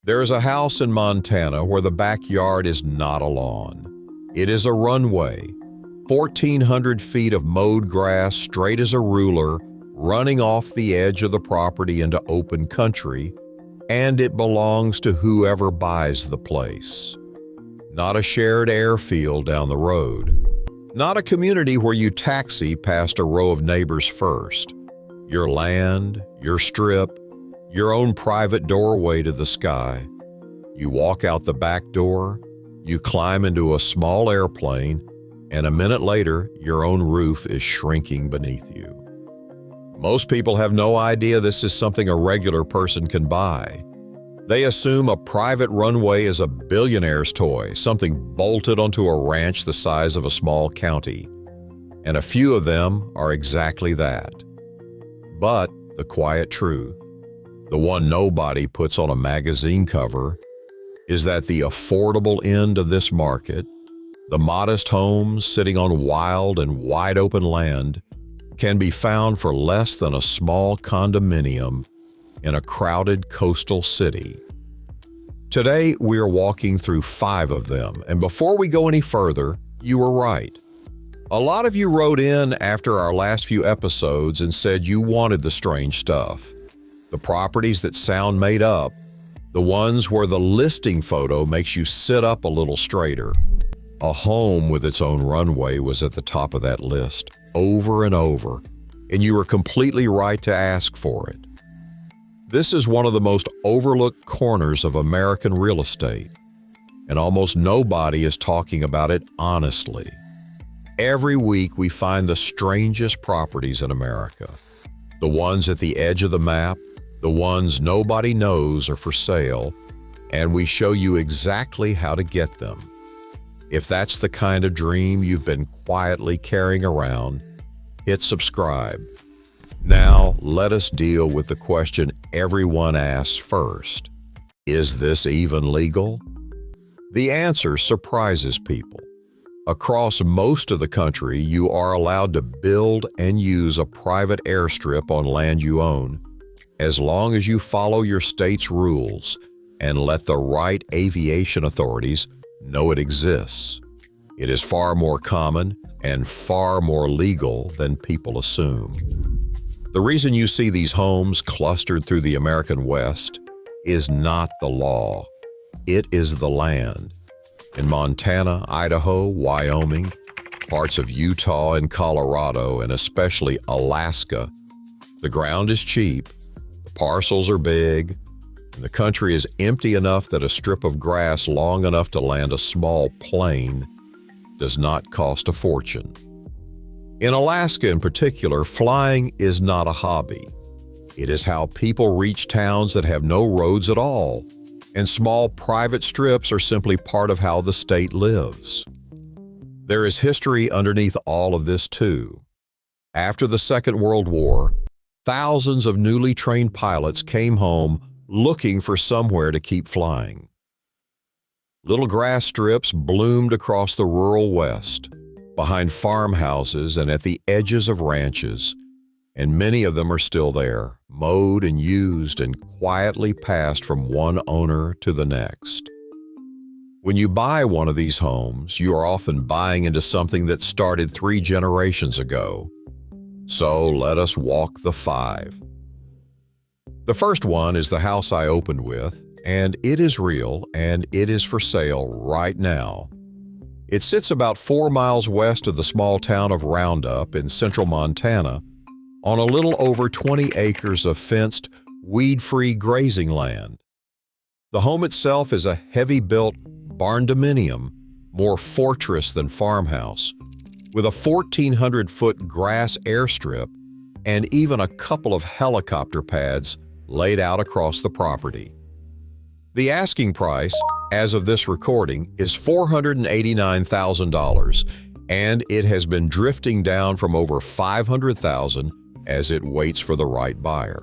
There is a house in Montana where the backyard is not a lawn. It is a runway, 1,400 feet of mowed grass straight as a ruler, running off the edge of the property into open country, and it belongs to whoever buys the place. Not a shared airfield down the road. Not a community where you taxi past a row of neighbors first. Your land, your strip, your own private doorway to the sky. You walk out the back door, you climb into a small airplane, and a minute later, your own roof is shrinking beneath you. Most people have no idea this is something a regular person can buy. They assume a private runway is a billionaire's toy, something bolted onto a ranch the size of a small county. And a few of them are exactly that. But the quiet truth, the one nobody puts on a magazine cover, is that the affordable end of this market, the modest homes sitting on wild and wide open land, can be found for less than a small condominium in a crowded coastal city. Today, we are walking through 5 of them, and before we go any further, you were right. A lot of you wrote in after our last few episodes and said you wanted the strange stuff. The properties that sound made up, the ones where the listing photo makes you sit up a little straighter. A home with its own runway was at the top of that list, over and over, and you were completely right to ask for it. This is one of the most overlooked corners of American real estate, and almost nobody is talking about it honestly. Every week we find the strangest properties in America, the ones at the edge of the map, the ones nobody knows are for sale, and we show you exactly how to get them. If that's the kind of dream you've been quietly carrying around, hit subscribe. Now, let us deal with the question everyone asks first. Is this even legal? The answer surprises people. Across most of the country, you are allowed to build and use a private airstrip on land you own, as long as you follow your state's rules and let the right aviation authorities know it exists. It is far more common and far more legal than people assume. The reason you see these homes clustered through the American West is not the law. It is the land. In Montana, Idaho, Wyoming, parts of Utah and Colorado, and especially Alaska, the ground is cheap, the parcels are big, and the country is empty enough that a strip of grass long enough to land a small plane does not cost a fortune. In Alaska in particular, flying is not a hobby. It is how people reach towns that have no roads at all, and small private strips are simply part of how the state lives. There is history underneath all of this too. After the Second World War, thousands of newly trained pilots came home looking for somewhere to keep flying. Little grass strips bloomed across the rural West, behind farmhouses and at the edges of ranches, and many of them are still there, mowed and used and quietly passed from one owner to the next. When you buy one of these homes, you are often buying into something that started 3 generations ago. So let us walk the 5. The first one is the house I opened with, and it is real and it is for sale right now. It sits about 4 miles west of the small town of Roundup in central Montana on a little over 20 acres of fenced, weed-free grazing land. The home itself is a heavy-built barn-dominium, more fortress than farmhouse, with a 1,400-foot grass airstrip and even a couple of helicopter pads laid out across the property. The asking price, as of this recording, is $489,000, and it has been drifting down from over $500,000 as it waits for the right buyer.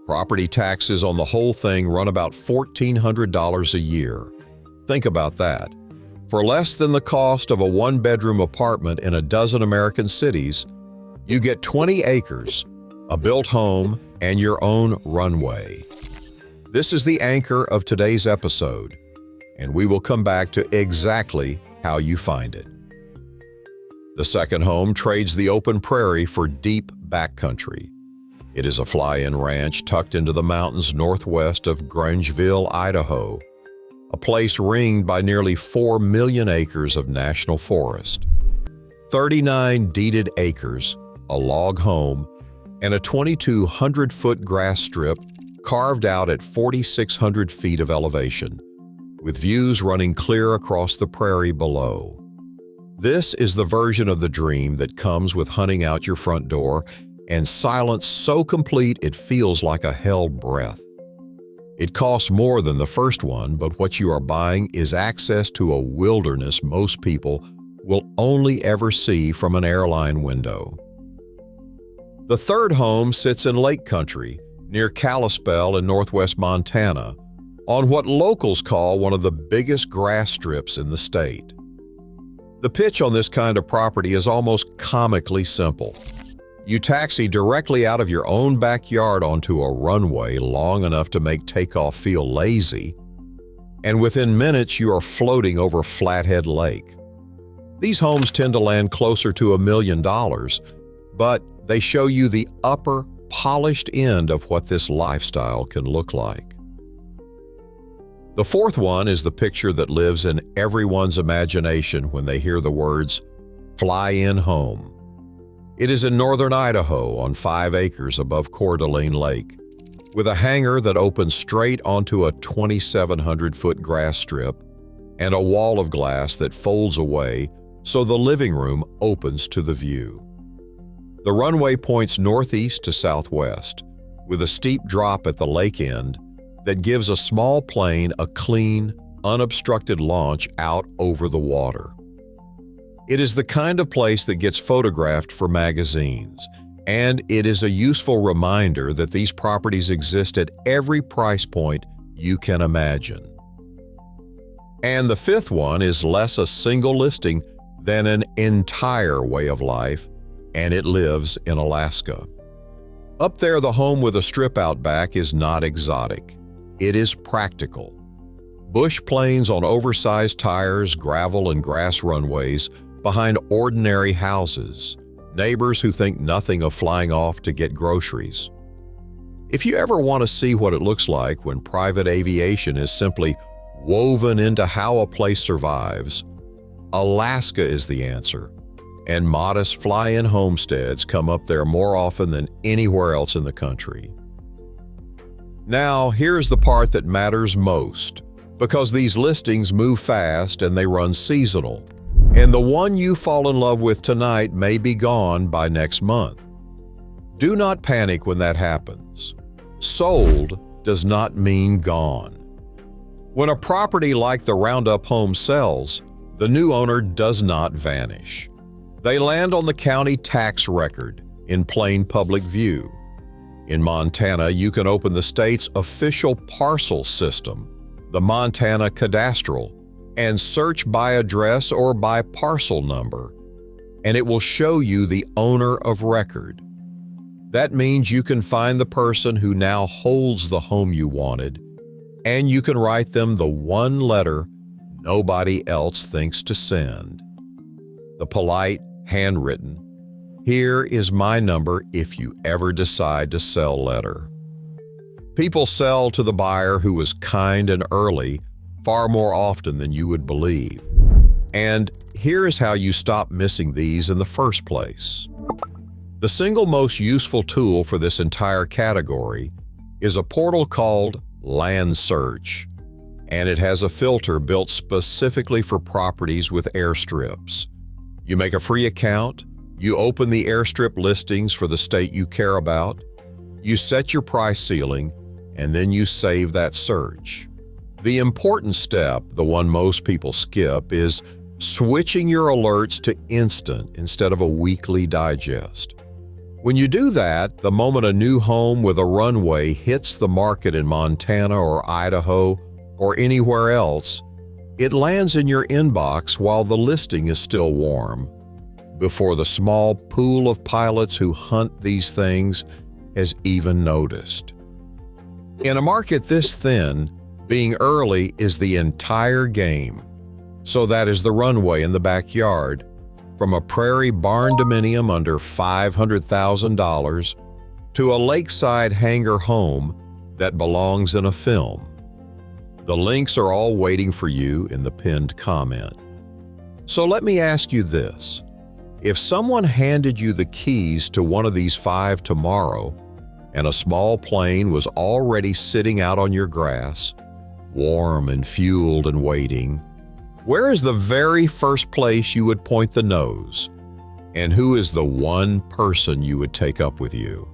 Property taxes on the whole thing run about $1,400 a year. Think about that. For less than the cost of a 1-bedroom apartment in a dozen American cities, you get 20 acres, a built home, and your own runway. This is the anchor of today's episode, and we will come back to exactly how you find it. The second home trades the open prairie for deep backcountry. It is a fly-in ranch tucked into the mountains northwest of Grangeville, Idaho, a place ringed by nearly 4 million acres of national forest. 39 deeded acres, a log home, and a 2,200-foot grass strip carved out at 4,600 feet of elevation, with views running clear across the prairie below. This is the version of the dream that comes with hunting out your front door and silence so complete it feels like a held breath. It costs more than the first one, but what you are buying is access to a wilderness most people will only ever see from an airline window. The third home sits in Lake Country, near Kalispell in northwest Montana, on what locals call one of the biggest grass strips in the state. The pitch on this kind of property is almost comically simple. You taxi directly out of your own backyard onto a runway long enough to make takeoff feel lazy, and within minutes you are floating over Flathead Lake. These homes tend to land closer to $1 million, but they show you the upper, polished end of what this lifestyle can look like. The fourth one is the picture that lives in everyone's imagination when they hear the words, fly-in home. It is in northern Idaho on 5 acres above Coeur d'Alene Lake, with a hangar that opens straight onto a 2,700-foot grass strip and a wall of glass that folds away so the living room opens to the view. The runway points northeast to southwest, with a steep drop at the lake end that gives a small plane a clean, unobstructed launch out over the water. It is the kind of place that gets photographed for magazines, and it is a useful reminder that these properties exist at every price point you can imagine. And the fifth one is less a single listing than an entire way of life, and it lives in Alaska. Up there, the home with a strip out back is not exotic. It is practical. Bush plains on oversized tires, gravel and grass runways behind ordinary houses, neighbors who think nothing of flying off to get groceries. If you ever want to see what it looks like when private aviation is simply woven into how a place survives, Alaska is the answer, and modest fly-in homesteads come up there more often than anywhere else in the country. Now, here's the part that matters most, because these listings move fast and they run seasonal, and the one you fall in love with tonight may be gone by next month. Do not panic when that happens. Sold does not mean gone. When a property like the Roundup home sells, the new owner does not vanish. They land on the county tax record in plain public view. In Montana, you can open the state's official parcel system, the Montana Cadastral, and search by address or by parcel number, and it will show you the owner of record. That means you can find the person who now holds the home you wanted, and you can write them the one letter nobody else thinks to send. The polite, handwritten, "Here is my number if you ever decide to sell" letter. People sell to the buyer who was kind and early far more often than you would believe. And here is how you stop missing these in the first place. The single most useful tool for this entire category is a portal called LandSearch, and it has a filter built specifically for properties with airstrips. You make a free account, you open the airstrip listings for the state you care about, you set your price ceiling, and then you save that search. The important step, the one most people skip, is switching your alerts to instant instead of a weekly digest. When you do that, the moment a new home with a runway hits the market in Montana or Idaho or anywhere else, it lands in your inbox while the listing is still warm, before the small pool of pilots who hunt these things has even noticed. In a market this thin, being early is the entire game. So that is the runway in the backyard, from a prairie barn dominium under $500,000 to a lakeside hangar home that belongs in a film. The links are all waiting for you in the pinned comment. So let me ask you this. If someone handed you the keys to one of these 5 tomorrow, and a small plane was already sitting out on your grass, warm and fueled and waiting, where is the very first place you would point the nose? And who is the one person you would take up with you?